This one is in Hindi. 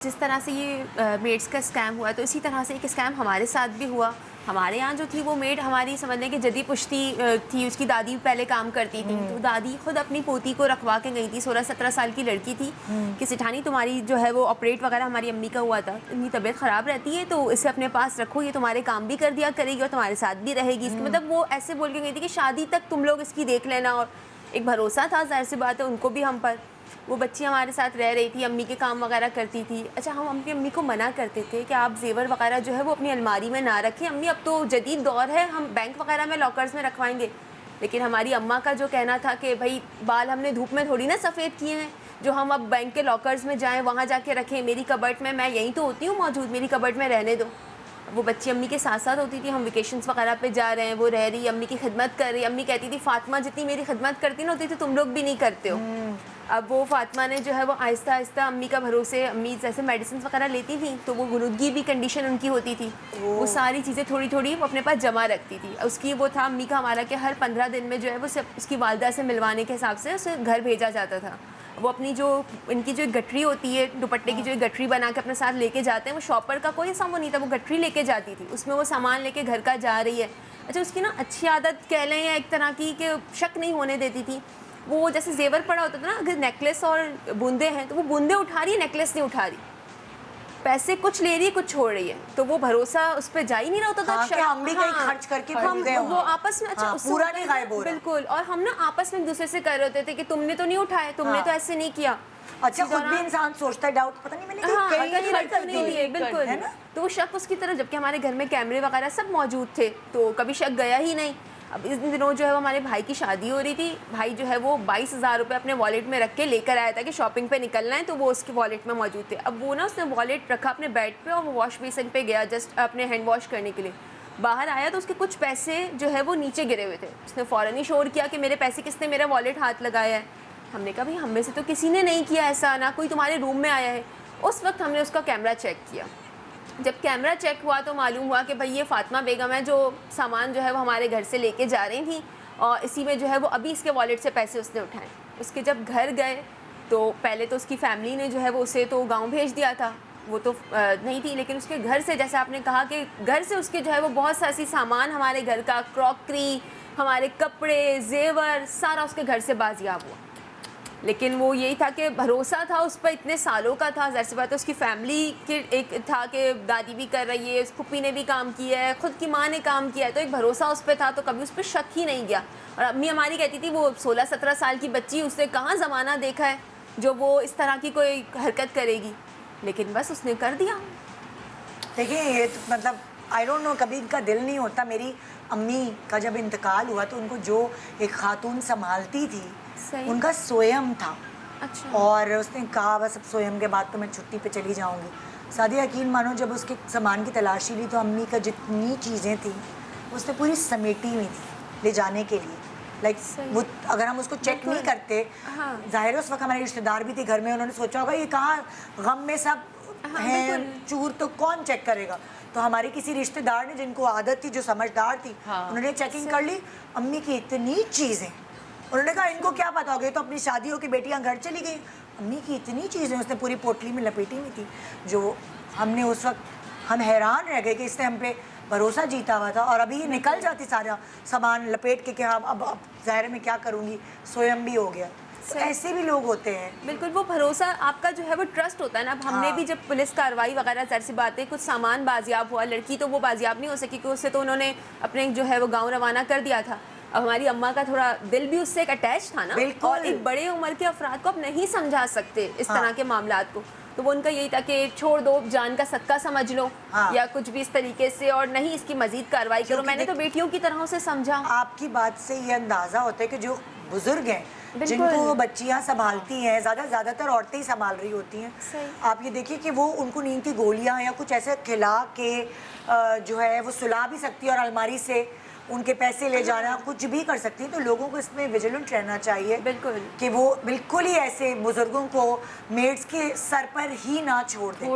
जिस तरह से ये मेड्स का स्कैम हुआ तो इसी तरह से एक स्कैम हमारे साथ भी हुआ। हमारे यहाँ जो थी वो मेड हमारी समझने की जदी पुश्ती थी, उसकी दादी पहले काम करती थी। तो दादी खुद अपनी पोती को रखवा के गई थी, 16-17 साल की लड़की थी कि सिठानी तुम्हारी जो है वो ऑपरेट वगैरह हमारी अम्मी का हुआ था, इतनी तबीयत ख़राब रहती है तो इसे अपने पास रखो, ये तुम्हारे काम भी कर दिया करेगी और तुम्हारे साथ भी रहेगी। इसकी मतलब वो ऐसे बोल के गई थी कि शादी तक तुम लोग इसकी देख लेना। और एक भरोसा था, जाहिर सी बात है उनको भी हम पर। वो बच्ची हमारे साथ रह रही थी, अम्मी के काम वगैरह करती थी। अच्छा, हम अपनी अम्मी को मना करते थे कि आप जेवर वगैरह जो है वो अपनी अलमारी में ना रखें, अम्मी अब तो जदीद दौर है, हम बैंक वगैरह में लॉकर्स में रखवाएंगे। लेकिन हमारी अम्मा का जो कहना था कि भाई बाल हमने धूप में थोड़ी ना सफ़ेद किए हैं जो हम अब बैंक के लॉकर्स में जाएँ, वहाँ जाके रखें। मेरी कबर्ट में, मैं यहीं तो होती हूँ मौजूद, मेरी कबर्ट में रहने दो। वो बच्ची अम्मी के साथ साथ होती थी, हम वेकेशंस वगैरह पे जा रहे हैं, वो रह रही, अम्मी की खिदमत कर रही। अम्मी कहती थी फातिमा जितनी मेरी खिदमत करती ना होती थी तुम लोग भी नहीं करते हो। अब वो फातिमा ने जो है वो आहिस्ता आहिस्ता अम्मी का भरोसे, अम्मी जैसे मेडिसिन वगैरह लेती थी तो वो गुरुदगी भी कंडीशन उनकी होती थी, वो सारी चीज़ें थोड़ी थोड़ी वो अपने पास जमा रखती थी। उसकी वो था अम्मी का हमारा कि हर 15 दिन में जो है वो सब उसकी वालदा से मिलवाने के हिसाब से उसे घर भेजा जाता था। वो अपनी जो इनकी जो गठरी होती है, दुपट्टे की जो गठरी बना के अपने साथ लेके जाते हैं, वो शॉपर का कोई सामान नहीं था, वो गठरी लेके जाती थी, उसमें वो सामान लेके घर का जा रही है। अच्छा, उसकी ना अच्छी आदत कह लें या एक तरह की कि शक नहीं होने देती थी। वो जैसे जेवर पड़ा होता था ना, अगर नेकलेस और बूंदे हैं तो वो बूंदे उठा रही है, नेकलेस नहीं उठा रही, पैसे कुछ ले रही है कुछ छोड़ रही है, तो वो भरोसा उस पर जा ही नहीं रहा होता था। कि हम भी कहीं खर्च करके हम वो आपस में, अच्छा पूरा नहीं गायब हो रहा। बिल्कुल, और हम ना आपस में एक दूसरे से कर रहे होते थे कि तुमने तो नहीं उठाए, तुमने तो ऐसे नहीं किया। अच्छा, खुद भी इंसान सोचता है, डाउट पता नहीं मैंने कहीं नहीं लिए, बिल्कुल है ना। तो वो शक उसकी तरफ, जबकि हमारे घर में कैमरे वगैरह सब मौजूद थे तो कभी शक गया ही नहीं। अब इस दिनों जो है वो हमारे भाई की शादी हो रही थी, भाई जो है वो 22,000 रुपये अपने वॉलेट में रख के लेकर आया था कि शॉपिंग पे निकलना है, तो वो उसके वॉलेट में मौजूद थे। अब वो ना उसने वॉलेट रखा अपने बेड पे और वो वॉश बेसिन पे गया जस्ट अपने हैंड वॉश करने के लिए। बाहर आया तो उसके कुछ पैसे जो है वो नीचे गिरे हुए थे। उसने फ़ौरन ही शोर किया कि मेरे पैसे किसने मेरा वॉलेट हाथ लगाया है। हमने कहा भाई हम में से तो किसी ने नहीं किया ऐसा, ना कोई तुम्हारे रूम में आया है। उस वक्त हमने उसका कैमरा चेक किया। जब कैमरा चेक हुआ तो मालूम हुआ कि भाई ये फातिमा बेगम है जो सामान जो है वो हमारे घर से लेके जा रही थी और इसी में जो है वो अभी इसके वॉलेट से पैसे उसने उठाए। उसके जब घर गए तो पहले तो उसकी फैमिली ने जो है वो उसे तो गांव भेज दिया था, वो तो नहीं थी, लेकिन उसके घर से, जैसे आपने कहा कि घर से उसके जो है वो बहुत सा सामान, हमारे घर का क्रॉकरी, हमारे कपड़े, जेवर, सारा उसके घर से बाजियाब हुआ। लेकिन वो यही था कि भरोसा था उस पर, इतने सालों का था, ज़ाहिर सी बात है उसकी फैमिली के एक था कि दादी भी कर रही है, फुप्पी ने भी काम किया है, ख़ुद की माँ ने काम किया है, तो एक भरोसा उस पर था, तो कभी उस पर शक ही नहीं गया। और अम्मी हमारी कहती थी वो 16-17 साल की बच्ची, उसने कहाँ ज़माना देखा है जो वो इस तरह की कोई हरकत करेगी, लेकिन बस उसने कर दिया। देखिए ये तो मतलब आई डोंट नो, कभी इनका दिल नहीं होता। मेरी अम्मी का जब इंतकाल हुआ तो उनको जो एक खातून संभालती थी उनका सोयम था। अच्छा। और उसने कहा बस अब सोयम के बाद तो मैं छुट्टी पे चली जाऊंगी। सादिया यकीन मानो, जब उसके सामान की तलाशी ली तो अम्मी का जितनी चीज़ें थी उसने पूरी समेटी हुई थी ले जाने के लिए। लाइक वो अगर हम उसको चेक नहीं करते, जाहिर है उस वक्त हमारे रिश्तेदार भी थे घर में, उन्होंने सोचा होगा ये कहाँ गम में सब हैं चूर, तो कौन चेक करेगा। तो हमारे किसी रिश्तेदार ने, जिनको आदत थी, जो समझदार थी, उन्होंने चेकिंग कर ली। अम्मी की इतनी चीज़ें, उन्होंने कहा इनको क्या पता हो गया, तो अपनी शादी हो के बेटियां घर चली गई। अम्मी की इतनी चीज़ें उसने पूरी पोटली में लपेटी हुई थी, जो हमने उस वक्त हम हैरान रह गए कि इसने हम पे भरोसा जीता हुआ था। और अभी ये निकल जाती सारा सामान लपेट के कि हाँ अब ज़ाहिर में क्या करूँगी, स्वयं भी हो गया। तो ऐसे भी लोग होते हैं। बिल्कुल, वो भरोसा आपका जो है वो ट्रस्ट होता है ना। अब हमने भी जब पुलिस कार्रवाई वगैरह, ज़ाहिर सी बात है कुछ सामान बाजियाब हुआ, लड़की तो वो बाजियाब नहीं हो सकी, क्योंकि उससे तो उन्होंने अपने जो है वो गाँव रवाना कर दिया था। अब हमारी अम्मा का थोड़ा दिल भी उससे एक अटैच था ना, और एक बड़े उम्र के अफराद को अब नहीं समझा सकते इस तरह के मामलात को, तो वो उनका यही था कि छोड़ दो, जान का सदका समझ लो या कुछ भी इस तरीके से, और नहीं इसकी मजीद कार्रवाई करो। मैंने तो बेटियों की तरह उसे समझा। आपकी बात से ये अंदाज़ा होता है कि जो बुजुर्ग हैं, जिनको बच्चियां संभालती हैं, ज़्यादातर औरतें ही संभाल रही होती हैं, आप ये देखिए कि वो उनको नींद की गोलियां या कुछ ऐसे खिला के जो है वो सुला भी सकती है और अलमारी से उनके पैसे ले जाना, कुछ भी कर सकती है। तो लोगों को इसमें विजिलेंट रहना चाहिए, बिल्कुल, कि वो बिल्कुल ही ऐसे बुजुर्गों को मेड्स के सर पर ही ना छोड़ दें।